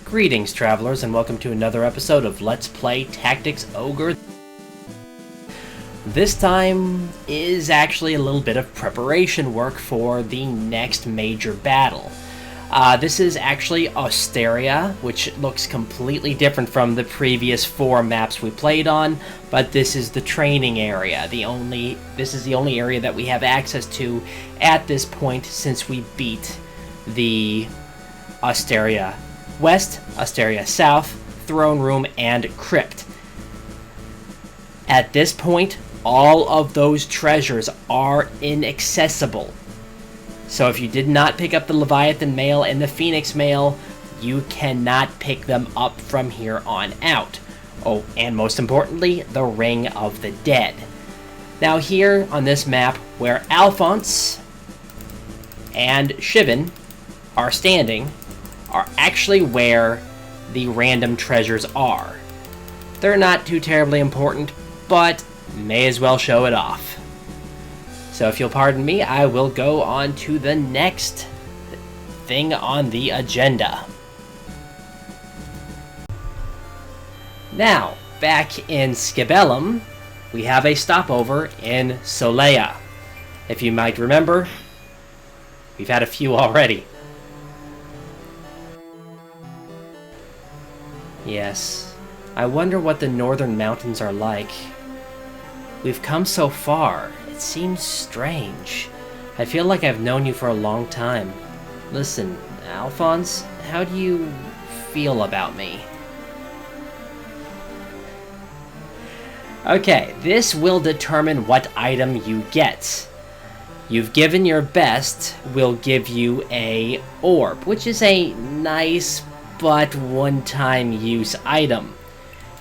Greetings, travelers, and welcome to another episode of Let's Play Tactics Ogre. This time is actually a little bit of preparation work for the next major battle. This is actually Osteria, which looks completely different from the previous 4 maps we played on, but this is the training area. This is the only area that we have access to at this point since we beat the Osteria West, Osteria South, Throne Room, and Crypt. At this point, all of those treasures are inaccessible. So if you did not pick up the Leviathan Mail and the Phoenix Mail, you cannot pick them up from here on out. Oh, and most importantly, the Ring of the Dead. Now here on this map, where Alphonse and Shivan are standing, are actually where the random treasures are. They're not too terribly important, but may as well show it off. So if you'll pardon me, I will go on to the next thing on the agenda. Now, back in Skibellum, we have a stopover in Solea. If you might remember, we've had a few already. Yes, I wonder what the northern mountains are like. We've come so far. It seems strange. I feel like I've known you for a long time. Listen, Alphonse, how do you feel about me? Okay, this will determine what item you get. You've given your best, we'll give you a orb, which is a nice but one-time use item.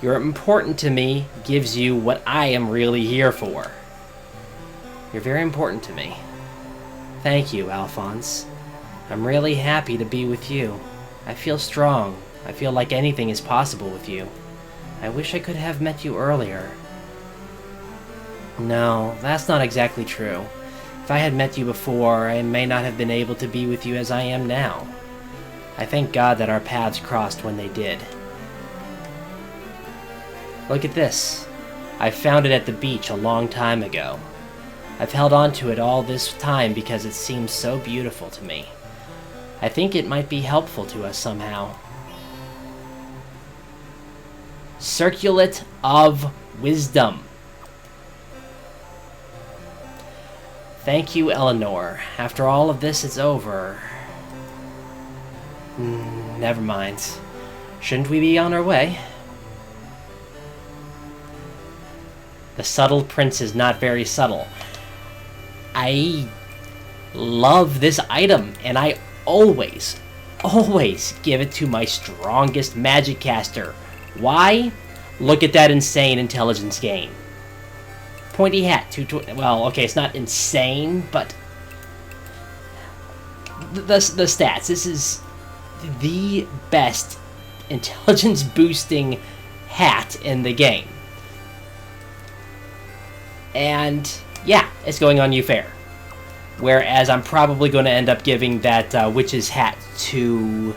You're important to me gives you what I am really here for. You're very important to me. Thank you, Alphonse. I'm really happy to be with you. I feel strong. I feel like anything is possible with you. I wish I could have met you earlier. No, that's not exactly true. If I had met you before, I may not have been able to be with you as I am now. I thank God that our paths crossed when they did. Look at this. I found it at the beach a long time ago. I've held on to it all this time because it seems so beautiful to me. I think it might be helpful to us somehow. Circlet of Wisdom. Thank you, Eleanor. After all of this is over... never mind. Shouldn't we be on our way? The subtle prince is not very subtle. I love this item, and I always give it to my strongest magic caster. Why? Look at that insane intelligence gain. Pointy hat, well, okay, it's not insane, but the stats. This is the best intelligence boosting hat in the game. And yeah, it's going on you fair. Whereas I'm probably going to end up giving that witch's hat to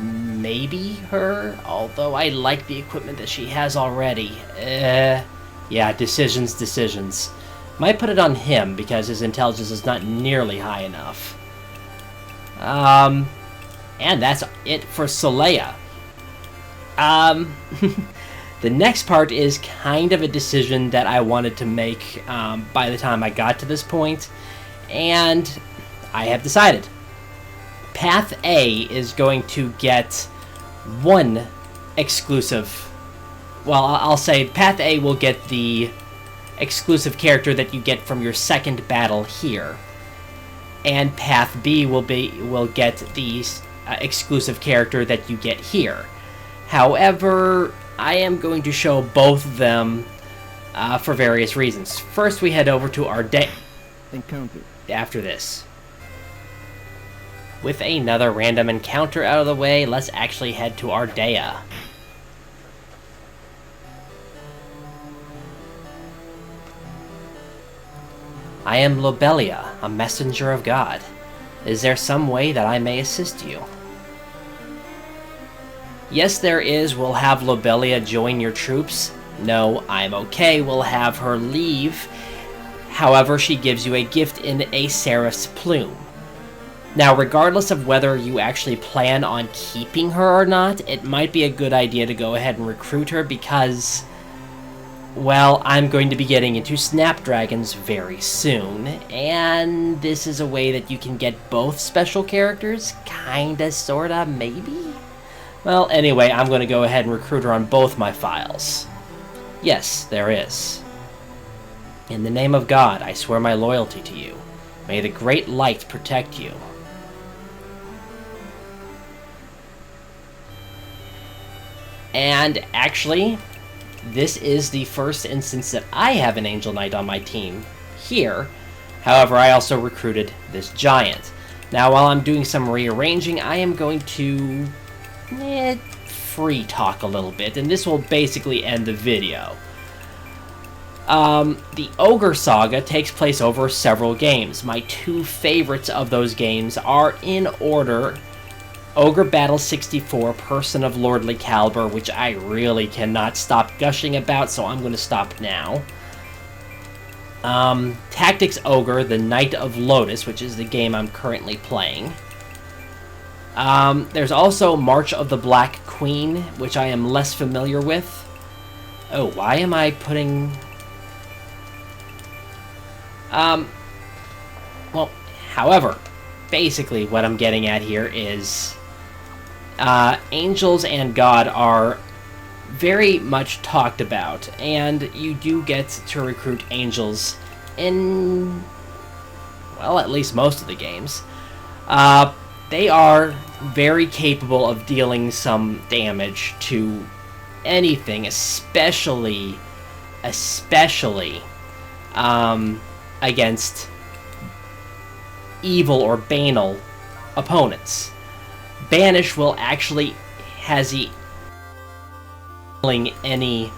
maybe her, although I like the equipment that she has already. Yeah, decisions. Might put it on him because his intelligence is not nearly high enough. And that's it for Celaya. The next part is kind of a decision that I wanted to make by the time I got to this point, and I have decided. Path A is going to get one exclusive... Well, I'll say Path A will get the exclusive character that you get from your second battle here, and Path B will get the exclusive character that you get here. However, I am going to show both of them for various reasons. First, we head over to our day encounter. After this. With another random encounter out of the way, let's actually head to our Daya. I am Lobelia, a messenger of God. Is there some way that I may assist you? Yes, there is. We'll have Lobelia join your troops. No, I'm okay. We'll have her leave. However, she gives you a gift in a seraph's plume. Now, regardless of whether you actually plan on keeping her or not, it might be a good idea to go ahead and recruit her because, well, I'm going to be getting into Snapdragons very soon, and this is a way that you can get both special characters? Kinda, sorta, maybe? Well, anyway, I'm going to go ahead and recruit her on both my files. Yes, there is. In the name of God, I swear my loyalty to you. May the great light protect you. And actually, this is the first instance that I have an Angel Knight on my team here. However, I also recruited this giant. Now, while I'm doing some rearranging, I am going to free talk a little bit, and this will basically end the video. The Ogre Saga takes place over several games. My two favorites of those games are in order: Ogre Battle 64, Person of Lordly Caliber, which I really cannot stop gushing about, so I'm going to stop now. Tactics Ogre, the Knight of Lodis, which is the game I'm currently playing. There's also March of the Black Queen, which I am less familiar with. Oh, why am I putting... well, however, basically what I'm getting at here is angels and God are very much talked about, and you do get to recruit angels in, well, at least most of the games. They are very capable of dealing some damage to anything, especially against evil or banal opponents. Banish will actually has the any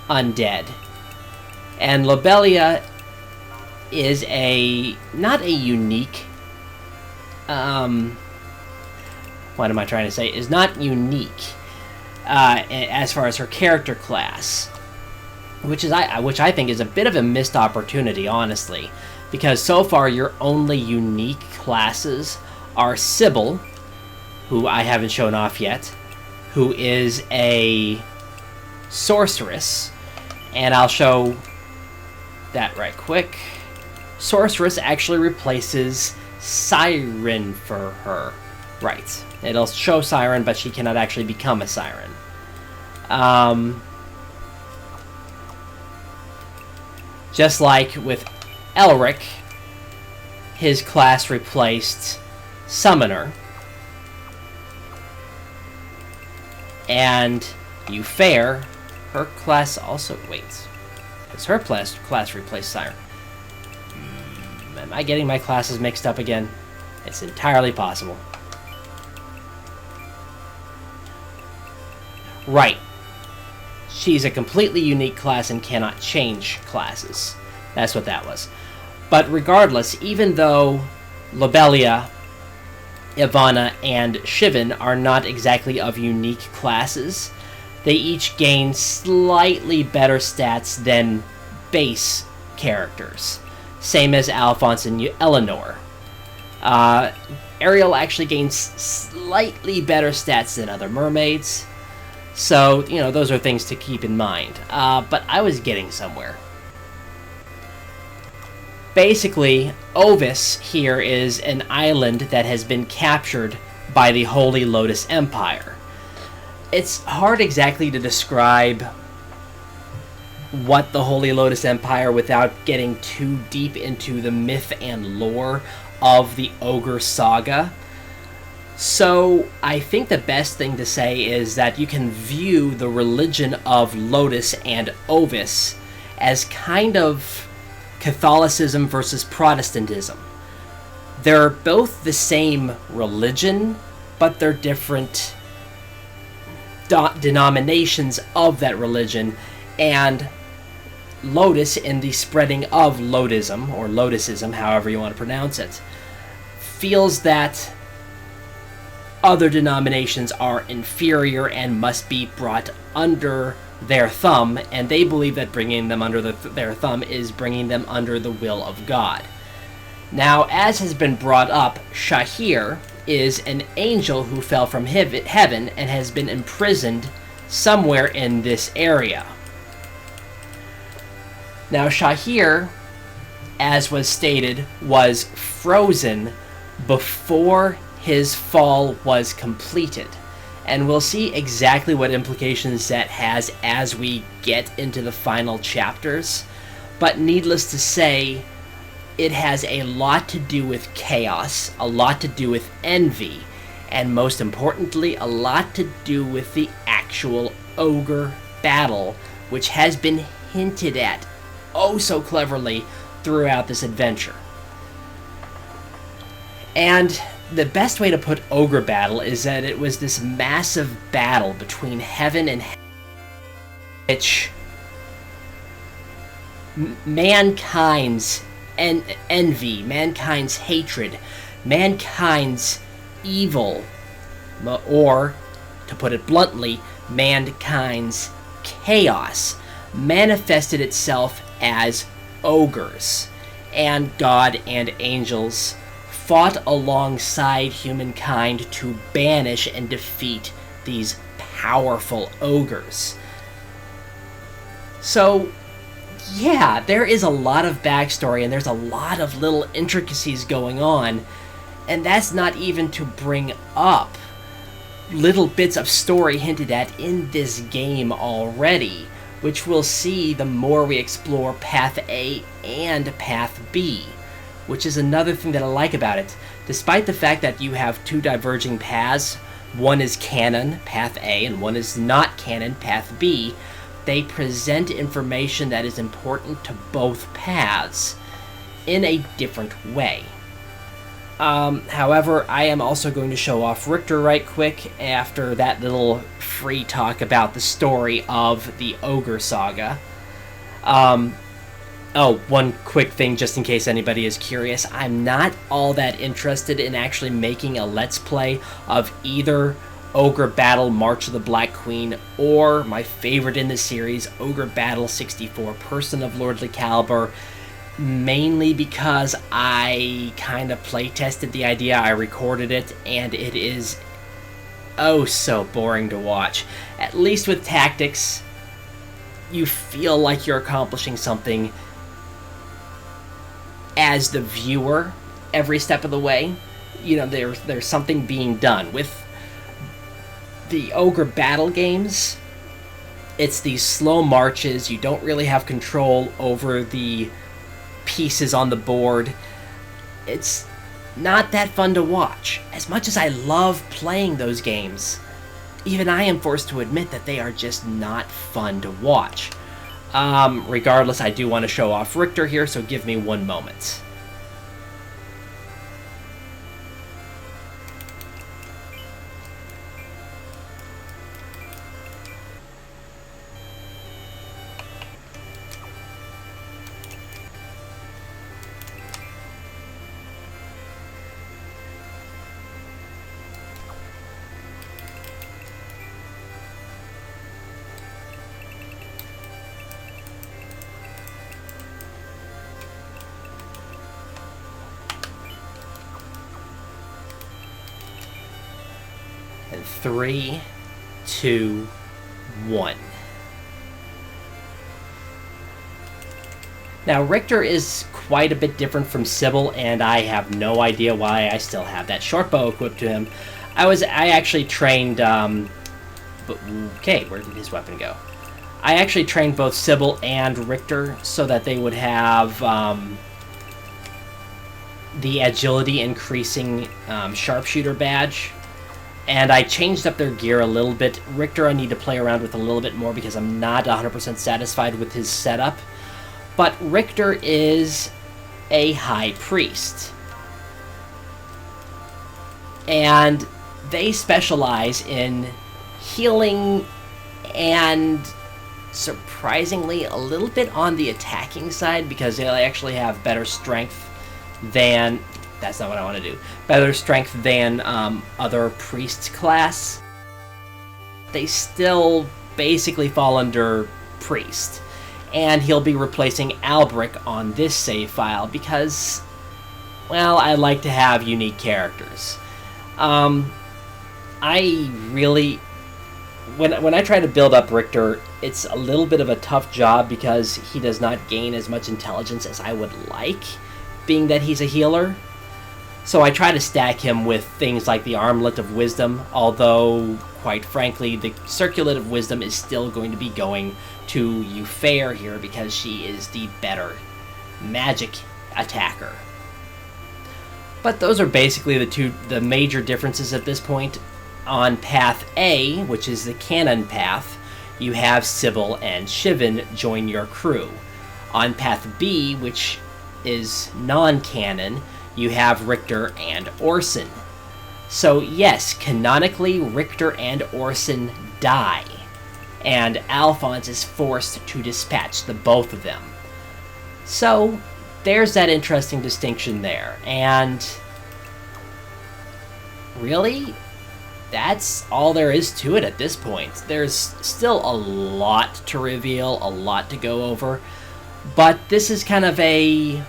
undead, and Lobelia is not a unique what am I trying to say, is not unique as far as her character class, which I think is a bit of a missed opportunity, honestly, because so far your only unique classes are Cybil, who I haven't shown off yet, who is a sorceress, and I'll show that right quick. Sorceress actually replaces Siren for her. Right. It'll show Siren, but she cannot actually become a Siren. Just like with Elric, his class replaced Summoner. And Eufair, her class also... Wait. Because her class replaced Siren. Am I getting my classes mixed up again? It's entirely possible. Right. She's a completely unique class and cannot change classes. That's what that was. But regardless, even though Lobelia, Ivana, and Shivan are not exactly of unique classes, they each gain slightly better stats than base characters. Same as Alphonse and Eleanor. Ariel actually gains slightly better stats than other mermaids. So, you know, those are things to keep in mind. But I was getting somewhere. Basically, Ovos here is an island that has been captured by the Holy Lotus Empire. It's hard exactly to describe what the Holy Lotus Empire without getting too deep into the myth and lore of the Ogre Saga. So I think the best thing to say is that you can view the religion of Lodis and Ovos as kind of Catholicism versus Protestantism. They're both the same religion, but they're different denominations of that religion, and Lodis, in the spreading of Lodism, or Lodisism, however you want to pronounce it, feels that other denominations are inferior and must be brought under their thumb, and they believe that bringing them under their thumb is bringing them under the will of God. Now, as has been brought up, Shahir is an angel who fell from heaven and has been imprisoned somewhere in this area. Now, Shahir, as was stated, was frozen before his fall was completed. And we'll see exactly what implications that has as we get into the final chapters. But needless to say, it has a lot to do with chaos, a lot to do with envy, and most importantly, a lot to do with the actual ogre battle, which has been hinted at oh so cleverly throughout this adventure. And the best way to put ogre battle is that it was this massive battle between heaven and hell, which mankind's envy, mankind's hatred, mankind's evil, or, to put it bluntly, mankind's chaos, manifested itself as ogres, and God and angels fought alongside humankind to banish and defeat these powerful ogres. So, yeah, there is a lot of backstory and there's a lot of little intricacies going on, and that's not even to bring up little bits of story hinted at in this game already, which we'll see the more we explore Path A and Path B, which is another thing that I like about it. Despite the fact that you have two diverging paths, one is canon, Path A, and one is not canon, Path B, they present information that is important to both paths in a different way. However, I am also going to show off Richter right quick after that little free talk about the story of the Ogre Saga. Oh, one quick thing just in case anybody is curious. I'm not all that interested in actually making a Let's Play of either Ogre Battle March of the Black Queen or my favorite in the series, Ogre Battle 64 Person of Lordly Caliber, mainly because I kind of play-tested the idea, I recorded it, and it is oh so boring to watch. At least with tactics, you feel like you're accomplishing something as the viewer every step of the way. You know, there's something being done. With the Ogre Battle games, it's these slow marches, you don't really have control over the pieces on the board. It's not that fun to watch. As much as I love playing those games, even I am forced to admit that they are just not fun to watch. Regardless, I do want to show off Richter here, so give me one moment. And 3, 2, 1. Now, Richter is quite a bit different from Cybil, and I have no idea why I still have that short bow equipped to him. I actually trained, okay, where did his weapon go? I actually trained both Cybil and Richter so that they would have, the agility increasing, sharpshooter badge. And I changed up their gear a little bit. Richter I need to play around with a little bit more because I'm not 100% satisfied with his setup. But Richter is a high priest. And they specialize in healing and surprisingly a little bit on the attacking side because they actually have better strength than That's not what I want to do. Better strength than other priests class. They still basically fall under priest. And he'll be replacing Albric on this save file because, well, I like to have unique characters. I really... When I try to build up Richter, it's a little bit of a tough job because he does not gain as much intelligence as I would like, being that he's a healer. So I try to stack him with things like the Armlet of Wisdom, although, quite frankly, the Circlet of Wisdom is still going to be going to Eufair here because she is the better magic attacker. But those are basically the major differences at this point. On Path A, which is the canon path, you have Cybil and Shivan join your crew. On Path B, which is non-canon, you have Richter and Orson. So yes, canonically, Richter and Orson die, and Alphonse is forced to dispatch the both of them. So there's that interesting distinction there, and really, that's all there is to it at this point. There's still a lot to reveal, a lot to go over, but this is kind of a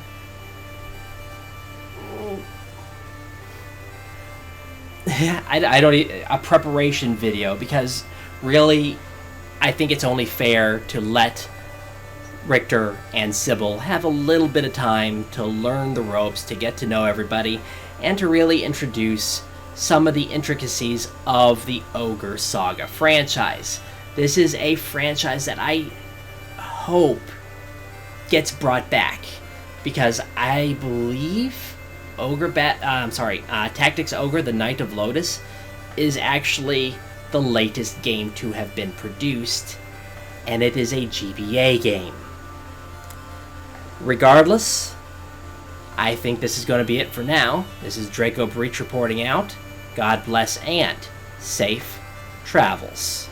a preparation video, because really I think it's only fair to let Richter and Cybil have a little bit of time to learn the ropes, to get to know everybody, and to really introduce some of the intricacies of the Ogre Saga franchise. This is a franchise that I hope gets brought back, because I believe Tactics Ogre, the Knight of Lodis, is actually the latest game to have been produced, and it is a GBA game. Regardless, I think this is going to be it for now. This is Draco Breach reporting out. God bless and safe travels.